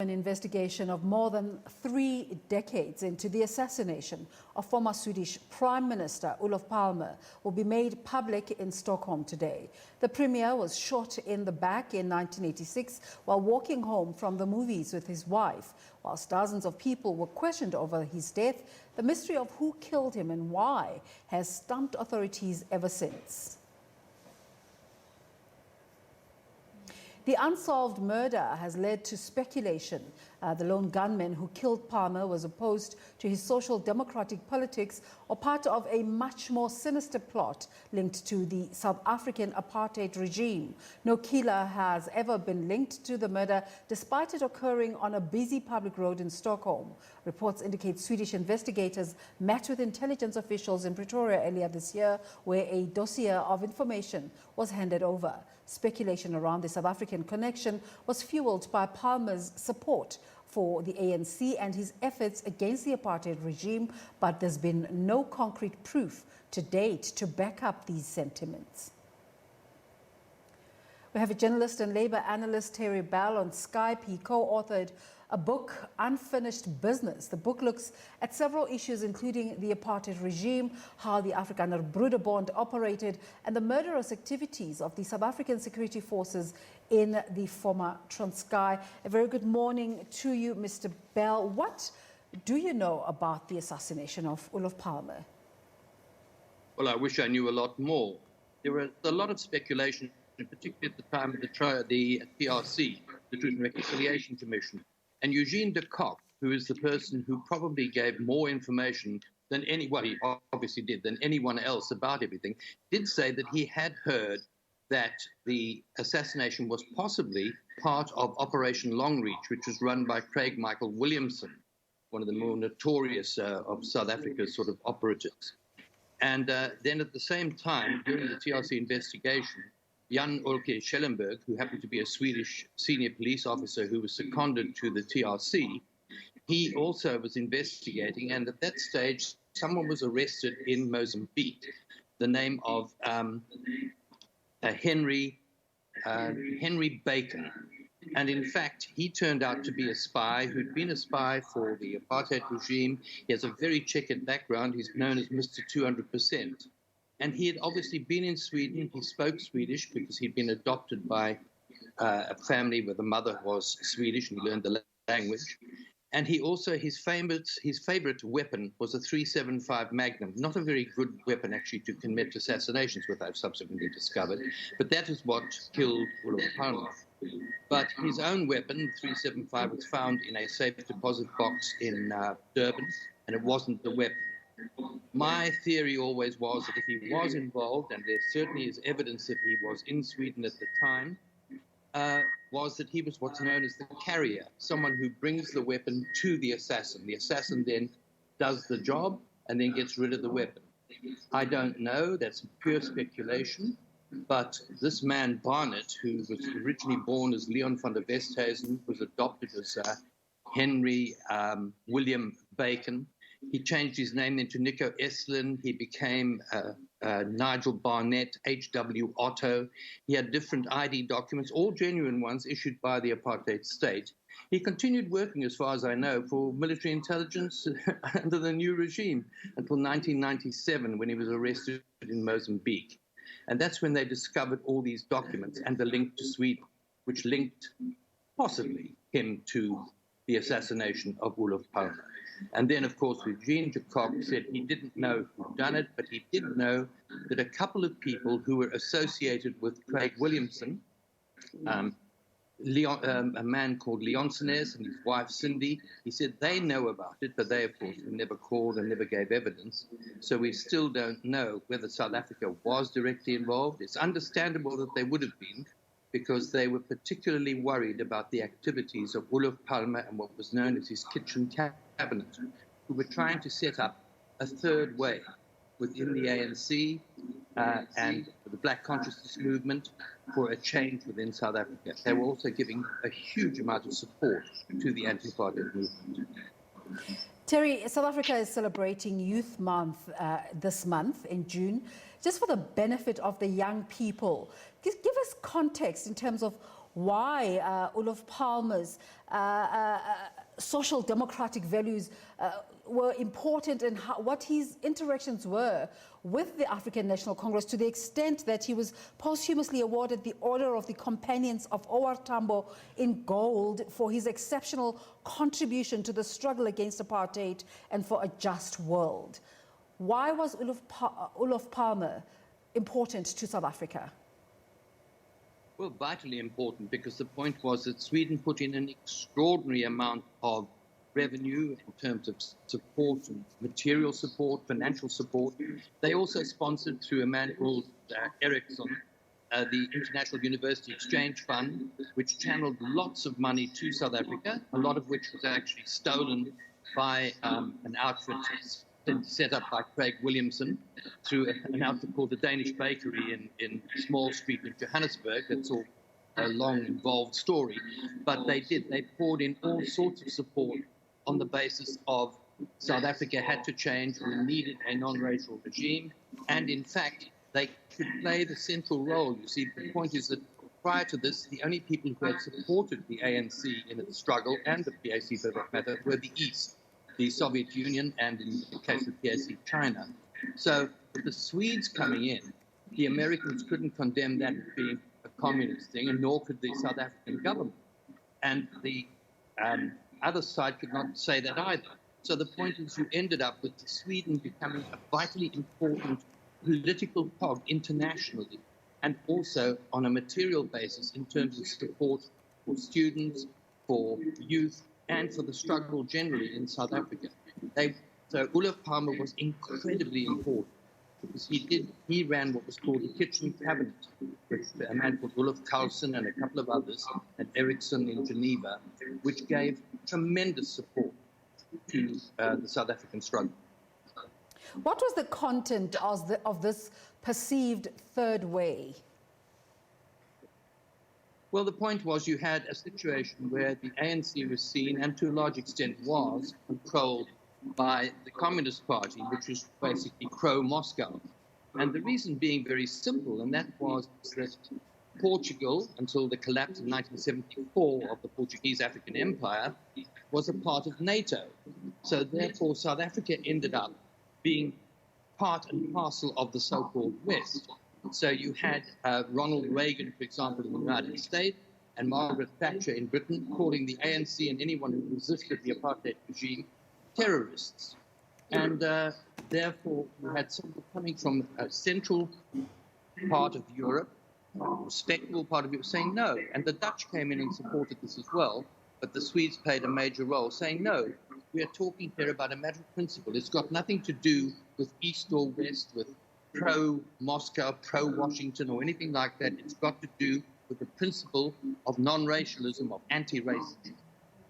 An investigation of more than 3 decades into the assassination of former Swedish Prime Minister Olof Palme will be made public in Stockholm today. The premier was shot in the back in 1986 while walking home from the movies with his wife. Whilst dozens of people were questioned over his death, the mystery of who killed him and why has stumped authorities ever since. The unsolved murder has led to speculation. The lone gunman who killed Palme was opposed to his social democratic politics or part of a much more sinister plot linked to the South African apartheid regime. No killer has ever been linked to the murder, despite it occurring on a busy public road in Stockholm. Reports indicate Swedish investigators met with intelligence officials in Pretoria earlier this year, where a dossier of information was handed over. Speculation around the South African connection was fueled by Palme's support for the ANC and his efforts against the apartheid regime, but there's been no concrete proof to date to back up these sentiments. We have a journalist and Labour analyst, Terry Bell, on Skype. He co-authored a book, Unfinished Business. The book looks at several issues, including the apartheid regime, how the Afrikaner Broederbond operated, and the murderous activities of the South African security forces in the former Transkei. A very good morning to you, Mr. Bell. What do you know about the assassination of Olof Palme? Well, I wish I knew a lot more. There was a lot of speculation, particularly at the time of the TRC, the Truth and Reconciliation Commission. And Eugene de Kock, who is the person who probably gave more information than anyone, he obviously did, than anyone else about everything, did say that he had heard that the assassination was possibly part of Operation Longreach, which was run by Craig Michael Williamson, one of the more notorious of South Africa's sort of operatives. And then at the same time, during the TRC investigation, Jan Olke Schellenberg, who happened to be a Swedish senior police officer who was seconded to the TRC, he also was investigating, and at that stage, someone was arrested in Mozambique, the name of Henry Bacon. And in fact, he turned out to be a spy who'd been a spy for the apartheid regime. He has a very checkered background. He's known as Mr. 200%. And he had obviously been in Sweden. He spoke Swedish because he'd been adopted by a family where the mother was Swedish, and he learned the language. And he also, his favorite weapon was a .375 Magnum, not a very good weapon actually to commit assassinations, which I've subsequently discovered, but that is what killed Olof Palme. But his own weapon, .375, was found in a safe deposit box in Durban, and it wasn't the weapon. My theory always was that if he was involved, and there certainly is evidence that he was in Sweden at the time, was that he was what's known as the carrier, someone who brings the weapon to the assassin. The assassin then does the job and then gets rid of the weapon. I don't know, that's pure speculation, but this man Barnett, who was originally born as Leon van der Westhuizen, was adopted as Henry William Bacon. He changed his name into Nico Estlin. He became Nigel Barnett, H.W. Otto. He had different ID documents, all genuine ones issued by the apartheid state. He continued working, as far as I know, for military intelligence under the new regime until 1997, when he was arrested in Mozambique. And that's when they discovered all these documents and the link to Sweden, which linked possibly him to the assassination of Olof Palme. And then, of course, Eugene de Kock said he didn't know who'd done it, but he did know that a couple of people who were associated with Craig Williamson, a man called Leonsones and his wife Cindy, he said they know about it, but they, of course, never called and never gave evidence. So we still don't know whether South Africa was directly involved. It's understandable that they would have been, because they were particularly worried about the activities of Olof Palme and what was known as his kitchen cabinet, who were trying to set up a third way within the ANC and the Black Consciousness movement for a change within South Africa. They were also giving a huge amount of support to the anti-apartheid movement. Terry, South Africa is celebrating Youth Month this month in June. Just for the benefit of the young people, give us context in terms of why Olof Palme's social democratic values were important and what his interactions were with the African National Congress, to the extent that he was posthumously awarded the Order of the Companions of OR Tambo in gold for his exceptional contribution to the struggle against apartheid and for a just world. Why was Olof Palme important to South Africa? Well, vitally important, because the point was that Sweden put in an extraordinary amount of revenue in terms of support, and material support, financial support. They also sponsored, through a man called Ericsson, the International University Exchange Fund, which channeled lots of money to South Africa, a lot of which was actually stolen by an outfit set up by Craig Williamson through an outfit called the Danish Bakery in Small Street in Johannesburg. That's all a long, involved story. But they poured in all sorts of support on the basis of South Africa had to change, we needed a non-racial regime, and in fact, they could play the central role. You see, the point is that prior to this, the only people who had supported the ANC in its struggle, and the PAC for that matter, were the East, the Soviet Union, and in the case of PAC, China. So with the Swedes coming in, the Americans couldn't condemn that as being a communist thing, and nor could the South African government. And the other side could not say that either. So the point is, you ended up with Sweden becoming a vitally important political cog internationally, and also on a material basis in terms of support for students, for youth, and for the struggle generally in South Africa. So Olof Palme was incredibly important, because he ran what was called the kitchen cabinet, with a man called Olof Carlson and a couple of others, and Ericsson in Geneva, which gave tremendous support to the South African struggle. What was the content of this perceived third way? Well, the point was, you had a situation where the ANC was seen, and to a large extent was, controlled by the Communist Party, which was basically pro-Moscow. And the reason being very simple, and that was that Portugal, until the collapse in 1974 of the Portuguese African Empire, was a part of NATO. So therefore, South Africa ended up being part and parcel of the so-called West. So you had Ronald Reagan, for example, in the United States, and Margaret Thatcher in Britain, calling the ANC and anyone who resisted the apartheid regime terrorists. And therefore, you had someone coming from a central part of Europe, a respectable part of Europe, saying no. And the Dutch came in and supported this as well, but the Swedes played a major role, saying no. We are talking here about a matter of principle. It's got nothing to do with East or West, with pro-Moscow, pro-Washington, or anything like that. It's got to do with the principle of non-racialism, of anti-racism.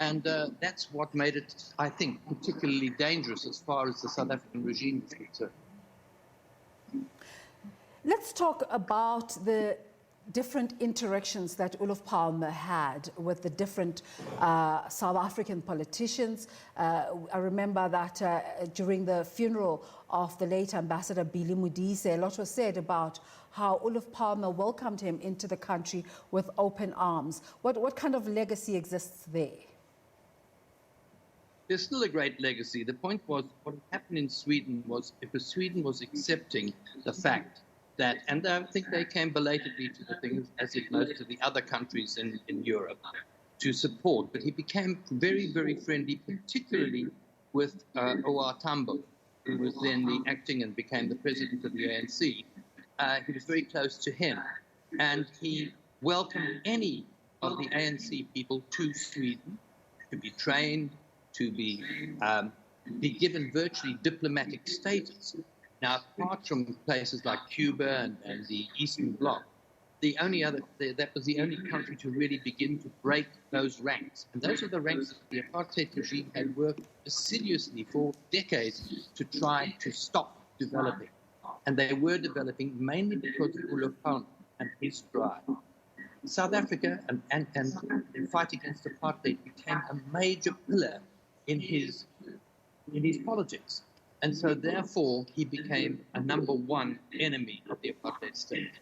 And that's what made it, I think, particularly dangerous as far as the South African regime is concerned. Let's talk about the different interactions that Olof Palme had with the different South African politicians. I remember that during the funeral of the late Ambassador Billy Modise, a lot was said about how Olof Palme welcomed him into the country with open arms. What kind of legacy exists there? There's still a great legacy. The point was, what happened in Sweden was, if Sweden was accepting the fact that, and I think they came belatedly to the things, as it most of the other countries in Europe, to support. But he became very, very friendly, particularly with OR Tambo, who was then the acting and became the president of the ANC. He was very close to him. And he welcomed any of the ANC people to Sweden to be trained, to be given virtually diplomatic status. Now, apart from places like Cuba and the Eastern Bloc, that was the only country to really begin to break those ranks. And those are the ranks that the apartheid regime had worked assiduously for decades to try to stop developing. And they were developing mainly because of Olof Palme and his drive. South Africa and the fight against apartheid became a major pillar in his politics. And so, therefore, he became a #1 enemy of the apartheid state.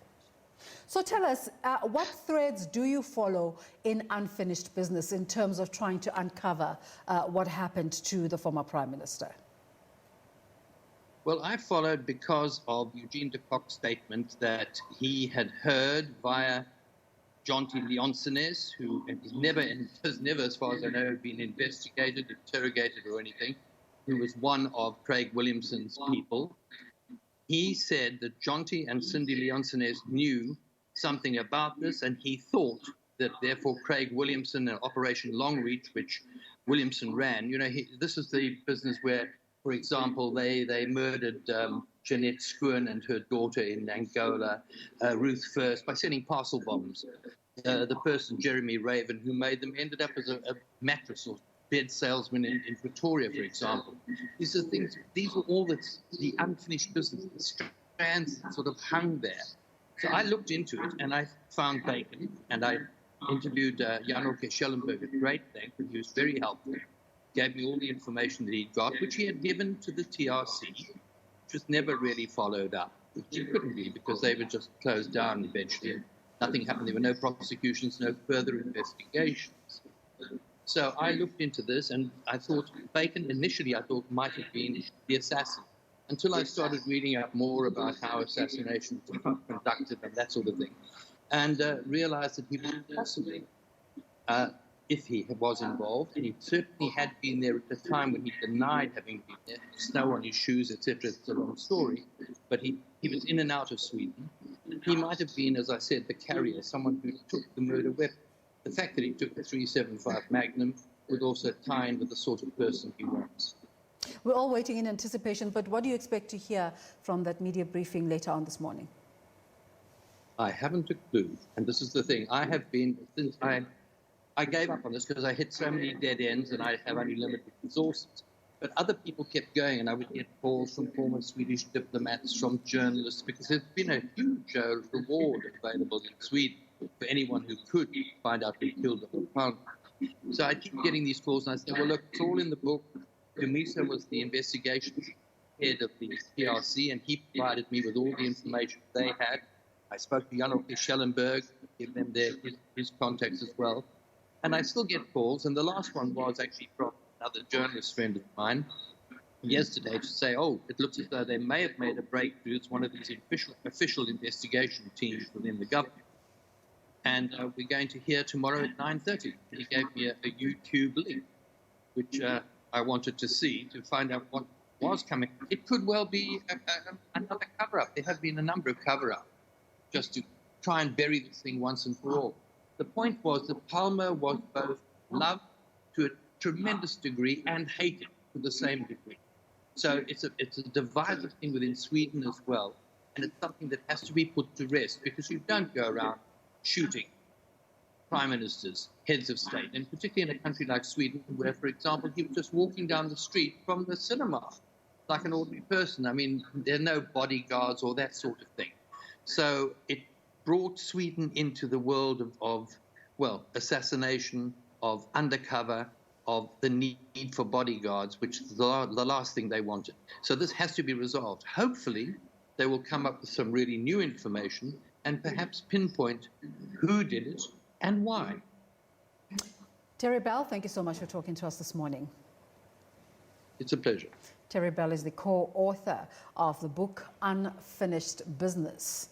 So tell us, what threads do you follow in Unfinished Business in terms of trying to uncover what happened to the former Prime Minister? Well, I followed because of Eugene de Kock's statement that he had heard via Jonty Leonsenes, who has never, as far as I know, been investigated, interrogated or anything, who was one of Craig Williamson's people. He said that Jonty and Cindy Leonsenes knew something about this, and he thought that therefore Craig Williamson and Operation Longreach, which Williamson ran, this is the business where, for example, they murdered Jeanette Schoen and her daughter in Angola, Ruth First, by sending parcel bombs. The person, Jeremy Raven, who made them, ended up as a mattress or bed salesman in Pretoria, for example. These were all the unfinished business, the strands that sort of hung there. So I looked into it and I found Bacon, and I interviewed Jan-Åke Schellenberg at great length, and he was very helpful. Gave me all the information that he'd got, which he had given to the TRC, which was never really followed up, which it couldn't be because they were just closed down eventually. Nothing happened. There were no prosecutions, no further investigations. So I looked into this, and I thought Bacon initially I thought might have been the assassin, until I started reading up more about how assassinations are conducted and that sort of thing, and realized that he was possibly, if he was involved, and he certainly had been there at the time when he denied having been there, snow on his shoes, etc. It's a long story, but he was in and out of Sweden. He might have been, as I said, the carrier, someone who took the murder weapon. The fact that he took the .375 Magnum would also tie in with the sort of person he was. We're all waiting in anticipation, but what do you expect to hear from that media briefing later on this morning? I haven't a clue, and this is the thing. I have been, since I gave up on this because I hit so many dead ends and I have only limited resources. But other people kept going, and I would get calls from former Swedish diplomats, from journalists, because there's been a huge reward available in Sweden for anyone who could find out who killed Olof Palme. So I keep getting these calls, and I say, well, look, it's all in the book. Camisa was the investigation head of the PRC, and he provided me with all the information they had. I spoke to Jan-Åke Schellenberg, give them his contacts as well. And I still get calls, and the last one was actually from another journalist friend of mine yesterday to say, oh, it looks as though they may have made a breakthrough. It's one of these official investigation teams within the government. And we're going to hear tomorrow at 9:30. He gave me a YouTube link, which I wanted to see to find out what was coming. It could well be another cover-up. There have been a number of cover-ups just to try and bury this thing once and for all. The point was that Palme was both loved to a tremendous degree and hated to the same degree. So it's a divisive thing within Sweden as well, and it's something that has to be put to rest, because you don't go around shooting prime ministers, heads of state, and particularly in a country like Sweden, where, for example, he was just walking down the street from the cinema like an ordinary person. I mean, there are no bodyguards or that sort of thing. So it brought Sweden into the world of assassination, of undercover, of the need for bodyguards, which is the last thing they wanted. So this has to be resolved. Hopefully, they will come up with some really new information and perhaps pinpoint who did it and why. Terry Bell, thank you so much for talking to us this morning. It's a pleasure. Terry Bell is the co-author of the book Unfinished Business.